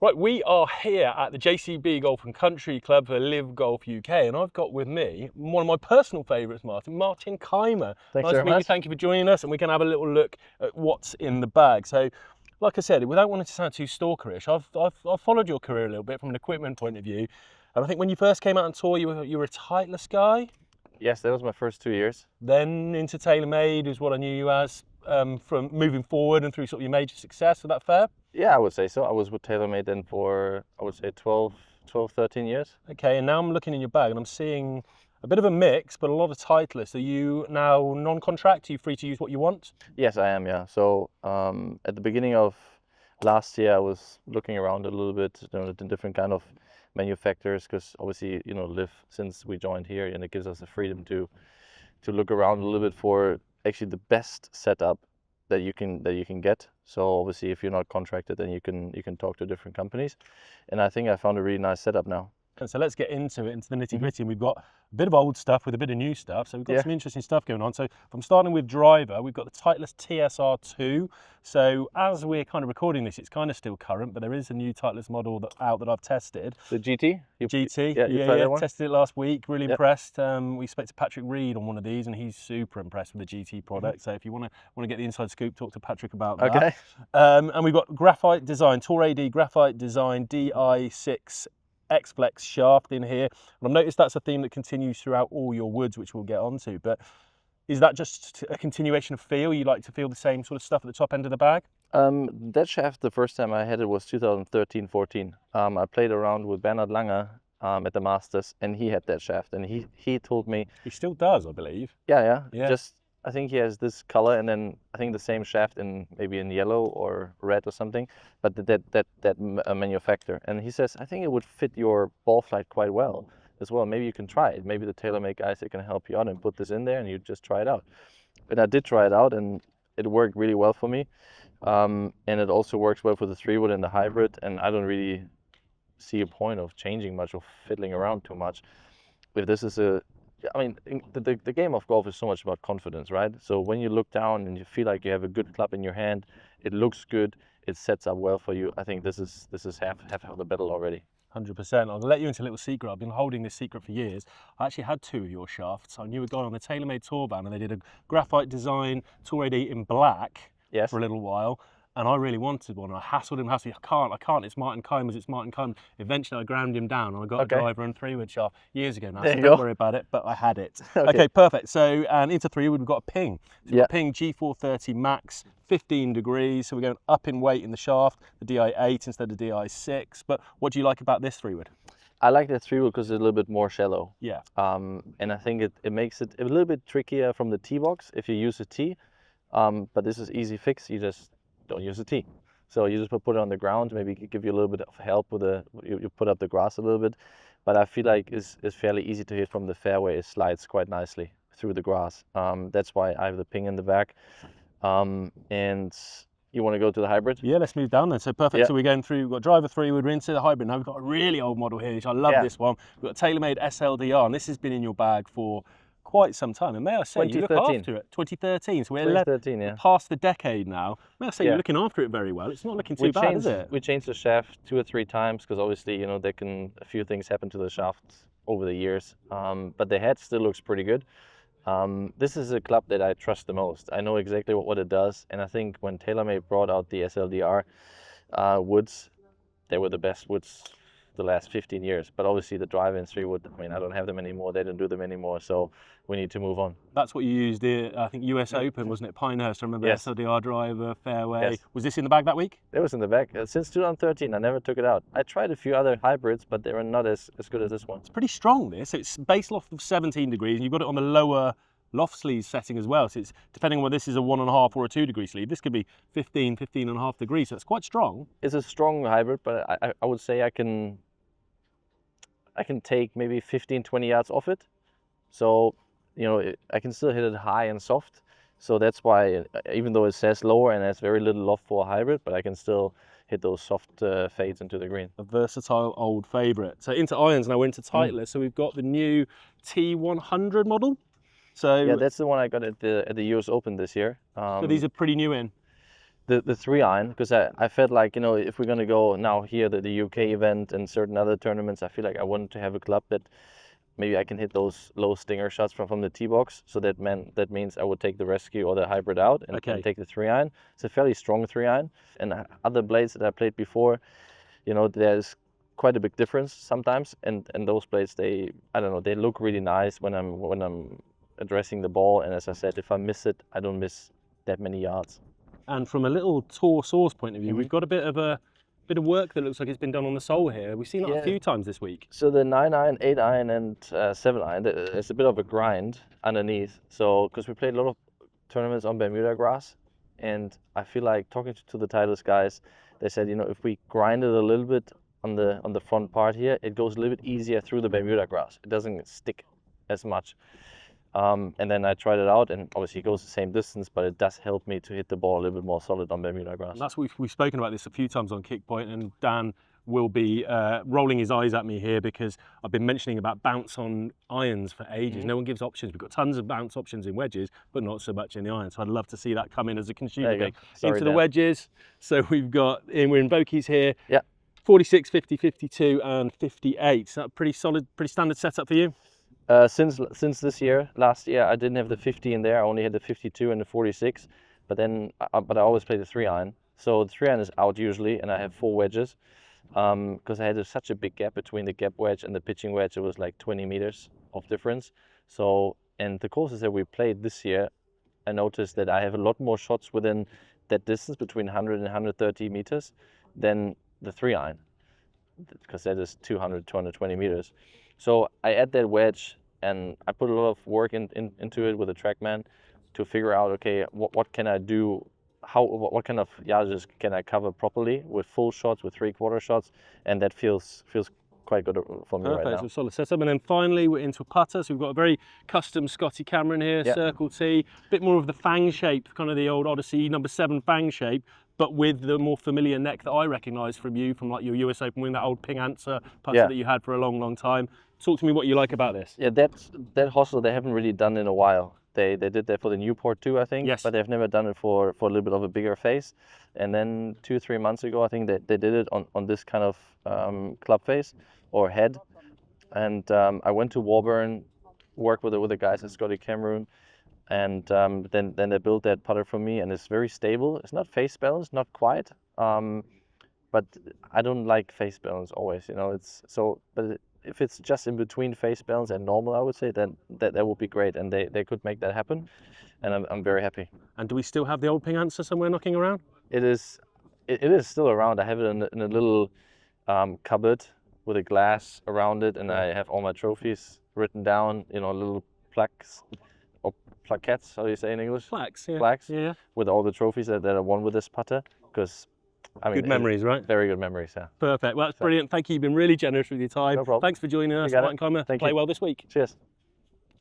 Right, we are here at the JCB Golf Country Club for Live Golf UK, and I've got with me one of my personal favourites, Martin Kaymer. Thanks nice very to meet you. much. Thank you for joining us, and we can have a little look at what's in the bag. So, like I said, without wanting to sound too stalkerish, I've followed your career a little bit from an equipment point of view, and I think when you first came out on tour, you were a Titleist guy. Yes, that was my first 2 years. Then into TaylorMade is what I knew you as from moving forward and through sort of your major success. Is that fair? Yeah, I would say so. I was with TaylorMade then for, I would say 12, 13 years. Okay, and now I'm looking in your bag and I'm seeing a bit of a mix, but a lot of Titleist. Are you now non-contract? Are you free to use what you want? Yes, I am, yeah. So at the beginning of last year, I was looking around a little bit, at the different kind of manufacturers, because obviously, Liv, since we joined here, and it gives us the freedom to look around a little bit for actually the best setup that you can get. So obviously, if you're not contracted, then you can talk to different companies, and I think I found a really nice setup now. And so let's get into the nitty gritty. And we've got a bit of old stuff with a bit of new stuff. So we've got some interesting stuff going on. So if I'm starting with driver, we've got the Titleist TSR2. So as we're kind of recording this, it's kind of still current, but there is a new Titleist model out that I've tested. The GT? GT, yeah, tested it last week, really impressed. We spoke to Patrick Reed on one of these and he's super impressed with the GT product. So if you want to get the inside scoop, talk to Patrick about that. Okay. And we've got Graphite Design, Tour AD Graphite Design DI6 X-Flex shaft in here, and I've noticed that's a theme that continues throughout all your woods, which we'll get onto. But is that just a continuation of feel? You like to feel the same sort of stuff at the top end of the bag? That shaft, the first time I had it was 2013-14. I played around with Bernhard Langer at the Masters, and he had that shaft, and he told me he still does, I believe. Yeah. Just I think he has this color, and then I think the same shaft maybe in yellow or red or something, but that manufacturer. And he says, I think it would fit your ball flight quite well as well. Maybe you can try it. Maybe the TaylorMade guys that can help you out and put this in there, and you just try it out. And I did try it out, and it worked really well for me. And it also works well for the 3-wood and the hybrid. And I don't really see a point of changing much or fiddling around too much. If this is the game of golf is so much about confidence, right? So when you look down and you feel like you have a good club in your hand, it looks good, it sets up well for you. I think this is half of the battle already. 100%. I'll let you into a little secret. I've been holding this secret for years. I actually had 2 of your shafts. I knew a guy on the TaylorMade Tour van, and they did a Graphite Design Tour AD in black for a little while. And I really wanted one. I hassled him. I can't. It's Martin Kaymer. Eventually, I ground him down, and I got a driver and 3-wood shaft years ago now. So don't worry about it. But I had it. Okay, perfect. So, and into 3-wood, we've got a Ping. So we've got a Ping G430 Max, 15 degrees. So we're going up in weight in the shaft, the DI8 instead of DI6. But what do you like about this 3-wood? I like the 3-wood because it's a little bit more shallow. Yeah. And I think it makes it a little bit trickier from the tee box if you use a tee. But this is easy fix. You just don't use a tee. So you just put it on the ground, maybe give you a little bit of help with you put up the grass a little bit. But I feel like it's fairly easy to hit from the fairway. It slides quite nicely through the grass. That's why I have the Ping in the back. And you want to go to the hybrid? Yeah, let's move down then. So perfect. Yeah. So we're going through, we've got driver 3-wood, we're into the hybrid. Now we've got a really old model here, which I love this one. We've got TaylorMade SLDR, and this has been in your bag for quite some time, and may I say you look after it. 2013, so we're past the decade now. May I say you're looking after it very well. It's not looking too bad, is it? We changed the shaft 2 or 3 times because obviously a few things happen to the shaft over the years, but the head still looks pretty good. This is a club that I trust the most. I know exactly what it does, and I think when TaylorMade brought out the SLDR woods, they were the best woods the last 15 years, but obviously the drive-in 3-wood, I don't have them anymore, they don't do them anymore, so we need to move on. That's what you used, I think US Open, wasn't it? Pinehurst, I remember SLDR driver, fairway. Was this in the bag that week? It was in the bag. Since 2013, I never took it out. I tried a few other hybrids, but they were not as good as this one. It's pretty strong, this. It's base loft of 17 degrees, and you've got it on the lower loft sleeve setting as well, so it's depending on whether this is a 1.5 or a 2-degree sleeve, this could be 15.5 degrees, so it's quite strong. It's a strong hybrid, but I would say I can take maybe 15-20 yards off it, so I can still hit it high and soft. So that's why, even though it says lower and has very little loft for a hybrid, but I can still hit those soft fades into the green. A versatile old favourite. So into irons now, we're into Titleist. So we've got the new T100 model. So yeah, that's the one I got at the US Open this year. So these are pretty new in. the 3-iron, because I felt like, you know, if we're gonna go now here, the UK event and certain other tournaments, I feel like I wanted to have a club that maybe I can hit those low stinger shots from the tee box. So that means I would take the rescue or the hybrid out and take the 3-iron. It's a fairly strong 3-iron, and other blades that I played before, you know, there's quite a big difference sometimes, and those blades, they, I don't know, they look really nice when I'm addressing the ball, and as I said, if I miss it, I don't miss that many yards. And from a little tour source point of view, we've got a bit of work that looks like it's been done on the sole here. We've seen that a few times this week. So the 9-iron, 8-iron, and 7-iron, there's a bit of a grind underneath. So because we played a lot of tournaments on Bermuda grass, and I feel like talking to the Titleist guys, they said, you know, if we grind it a little bit on the front part here, it goes a little bit easier through the Bermuda grass. It doesn't stick as much. And then I tried it out, and obviously it goes the same distance, but it does help me to hit the ball a little bit more solid on Bermuda grass. And that's what we've spoken about this a few times on Kickpoint, and Dan will be rolling his eyes at me here because I've been mentioning about bounce on irons for ages. No one gives options. We've got tons of bounce options in wedges, but not so much in the irons. So I'd love to see that come in as a consumer. Into the wedges. So we've got, we're in Vokeys here. Yeah. 46, 50, 52, and 58. So that pretty solid, pretty standard setup for you? Since this year, last year I didn't have the 50 in there. I only had the 52 and the 46, but then I always play the 3-iron. So the 3-iron is out usually, and I have 4 wedges because I had such a big gap between the gap wedge and the pitching wedge. It was like 20 meters of difference. So, and the courses that we played this year, I noticed that I have a lot more shots within that distance between 100 and 130 meters than the 3-iron, because that is 200, 220 meters. So I add that wedge, and I put a lot of work into it with the TrackMan to figure out, okay, what can I do? What kind of yardages can I cover properly with full shots, with 3/4 shots, and that feels quite good for me right now. So solid setup. And then finally we're into a putter. So we've got a very custom Scotty Cameron here, circle tee, a bit more of the fang shape, kind of the old Odyssey number 7 fang shape, but with the more familiar neck that I recognise from you, from like your US Open win, that old Ping Answer putter that you had for a long, long time. Talk to me what you like about this. Yeah, that hostel they haven't really done in a while. They did that for the Newport too, I think, but they've never done it for a little bit of a bigger face. And then 2-3 months ago, I think they did it on this kind of club face or head. And I went to Warburn, worked with the guys at Scotty Cameron, and then they built that putter for me, and it's very stable. It's not face balance, not quite, but I don't like face balance always, you know. But if it's just in between face balance and normal, I would say then that would be great, and they could make that happen, and I'm very happy. And do we still have the old Ping Answer somewhere knocking around? It is still around. I have it in a little cupboard with a glass around it, and I have all my trophies written down, you know, little plaques or plaquettes. How do you say in English? Plaques. Yeah. Plaques. Yeah. With all the trophies that I won with this putter, because. I mean, good memories, right? Very good memories, yeah. Perfect. Well, that's brilliant. Thank you. You've been really generous with your time. No problem. Thanks for joining us, Martin Kaymer. Thank Play you. well this week. Cheers.